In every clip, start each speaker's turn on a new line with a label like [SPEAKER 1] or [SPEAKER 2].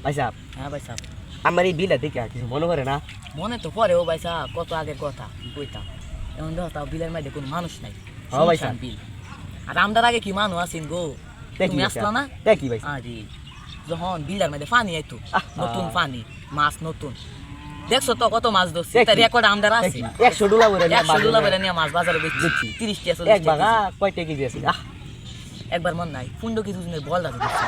[SPEAKER 1] ভাই সাহেব
[SPEAKER 2] হ্যাঁ ভাই সাহেব,
[SPEAKER 1] আমার এই বিলটা দেখে কিছু মনে করে না?
[SPEAKER 2] মনে তো পরে ও ভাই সাহেব, কত আগের কথা কইতাম। এমন দেখো তাও বিলের মধ্যে কোনো মানুষ নাই,
[SPEAKER 1] হ্যাঁ ভাই
[SPEAKER 2] শুনশান
[SPEAKER 1] সাহেব।
[SPEAKER 2] বিল। আর আমদার আগে কি মানুষ আছেন গো,
[SPEAKER 1] দেখি
[SPEAKER 2] তুমি
[SPEAKER 1] ভাই
[SPEAKER 2] আসলা
[SPEAKER 1] সাহেব,
[SPEAKER 2] না?
[SPEAKER 1] দেখি ভাই সাহেব।
[SPEAKER 2] আরে যখন বিলের মধ্যে পানি আইতো,
[SPEAKER 1] আহা।
[SPEAKER 2] নতুন পানি, মাছ নতুন, দেখছো তো কত মাছ ধরছে,
[SPEAKER 1] দেখি।
[SPEAKER 2] তার রেকর্ড আমদার আছে।
[SPEAKER 1] দেখি 100 ডলা করে
[SPEAKER 2] 100 ডলার করে নিয়ে মাছ বাজারে বেচছি,
[SPEAKER 1] দেখছি।
[SPEAKER 2] 30 টাকা 40
[SPEAKER 1] এক
[SPEAKER 2] টাকা
[SPEAKER 1] বাগা
[SPEAKER 2] কেজি।
[SPEAKER 1] কয়টা কেজি আছে?
[SPEAKER 2] একবার মন নাই ফুন্ডো কিছু দিনের বল দাদা দেখছি,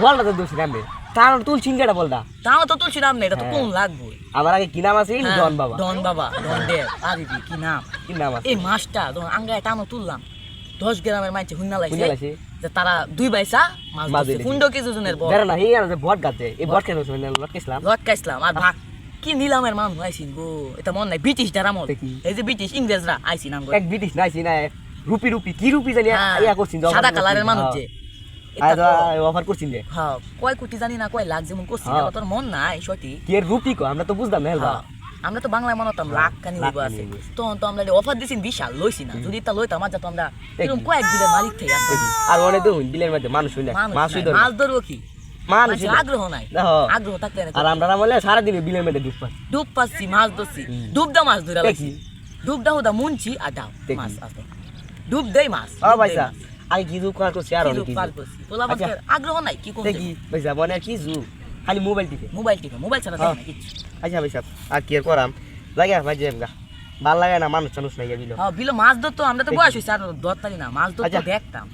[SPEAKER 1] বলটা তো দোষী নামবে, তার তুলছিন কেটা বলটা?
[SPEAKER 2] তাও তো তুলছিলাম না, এটা তো
[SPEAKER 1] হ্যাঁ।
[SPEAKER 2] কোন লাগবে।
[SPEAKER 1] আমার আগে কি নাম আছে?
[SPEAKER 2] হ্যাঁ,
[SPEAKER 1] ডন বাবা।
[SPEAKER 2] ডন বাবা, ডন দেব, আরে কি নাম।
[SPEAKER 1] কি নাম আছে?
[SPEAKER 2] এই মাছটা যখন আঙ্গায় টানো তুললাম, 10 গ্রামের মাইছে হুন্না
[SPEAKER 1] বুঝতে
[SPEAKER 2] লাগছে
[SPEAKER 1] পারছি।
[SPEAKER 2] যে তারা দুই বাইসা মাছ
[SPEAKER 1] মাছ
[SPEAKER 2] ধরছে,
[SPEAKER 1] দিয়েছে।
[SPEAKER 2] ফুন্ডো কিছু জনের বল
[SPEAKER 1] বেরো না, এই আর যে বট গাছে, এই বট কেন হচ্ছে? লটকেছিলাম।
[SPEAKER 2] লটকাইছিলাম। আর ভাগ কি নিলামের মান আইসিন গো, এটা মন নাই ব্রিটিশ যারা মন,
[SPEAKER 1] দেখি।
[SPEAKER 2] এই যে ব্রিটিশ ইংরেজরা আইসিন আঙ্গ
[SPEAKER 1] এক ব্রিটিশ নাইছি না, রুপি রুপি কি রুপি জানি ইয়া করছিন,
[SPEAKER 2] সাদা কালারের মানুষ যে, এটা তো
[SPEAKER 1] অফার করছিন যে
[SPEAKER 2] হ্যাঁ কয় কোটি জানি না, কয় লাখ যেমন করছি,
[SPEAKER 1] হ্যাঁ।
[SPEAKER 2] তোর মন নাই সঠিক।
[SPEAKER 1] কি এর রুপি কো আমরা তো বুঝলাম না হেলবা।
[SPEAKER 2] হ্যাঁ, আমরা তো বাংলায় মানতাম লাখ কানি
[SPEAKER 1] লাখ
[SPEAKER 2] উবা
[SPEAKER 1] কানি
[SPEAKER 2] আছে,
[SPEAKER 1] উবা আছে।
[SPEAKER 2] তখন তো আমরা অফার দিছিন বিশাল লইছি না, যদি তা লইতাম আজ তো আমরা এরকম কয়েক দিনের মালিক থেকে আসতাম।
[SPEAKER 1] আর অনেক দেখুন বিলের মধ্যে মানুষ হইলে
[SPEAKER 2] মানুষ
[SPEAKER 1] মাছ
[SPEAKER 2] নাই,
[SPEAKER 1] হইতো
[SPEAKER 2] মাছ ধরবো কি,
[SPEAKER 1] মানুষ
[SPEAKER 2] মানুষের আগ্রহ নাই,
[SPEAKER 1] দেখো।
[SPEAKER 2] আগ্রহ থাকলে না।
[SPEAKER 1] আর আমরা বলে সারাদিন বিলের মধ্যে ডুব পাই।
[SPEAKER 2] ডুব পাচ্ছি, মাছ ধরছি, ডুবদা মাছ ধরে লাগছি,
[SPEAKER 1] দেখি।
[SPEAKER 2] ডুবদা হুদা মুনছি আর ডাও
[SPEAKER 1] দেখি।
[SPEAKER 2] মাছ আসতো, ডুব দেই মাছ,
[SPEAKER 1] ও ভাইসা আগে কি জু করা করছি আর অনেক কিছু।
[SPEAKER 2] তোলা
[SPEAKER 1] আচ্ছা।
[SPEAKER 2] মাছের আগ্রহ নাই, কি করছে
[SPEAKER 1] দেখি ভাইসা মনে আর কি জু খালি মোবাইল টিপে।
[SPEAKER 2] মোবাইল টিপে, মোবাইল ছাড়া
[SPEAKER 1] হ্যাঁ।
[SPEAKER 2] দেখে না কিচ্ছু।
[SPEAKER 1] আচ্ছা ভাইসা আর কি আর করাম, লাগে ভাই যে ভাল লাগে না মানুষ টানুষ নাই বিলো।
[SPEAKER 2] হ্যাঁ বিলো মাছ ধরতো, আমরা তো
[SPEAKER 1] দেখি।
[SPEAKER 2] বয়স হয়েছে আর ধরতারি না, মাছ ধরতো
[SPEAKER 1] আচ্ছা।
[SPEAKER 2] দেখতাম।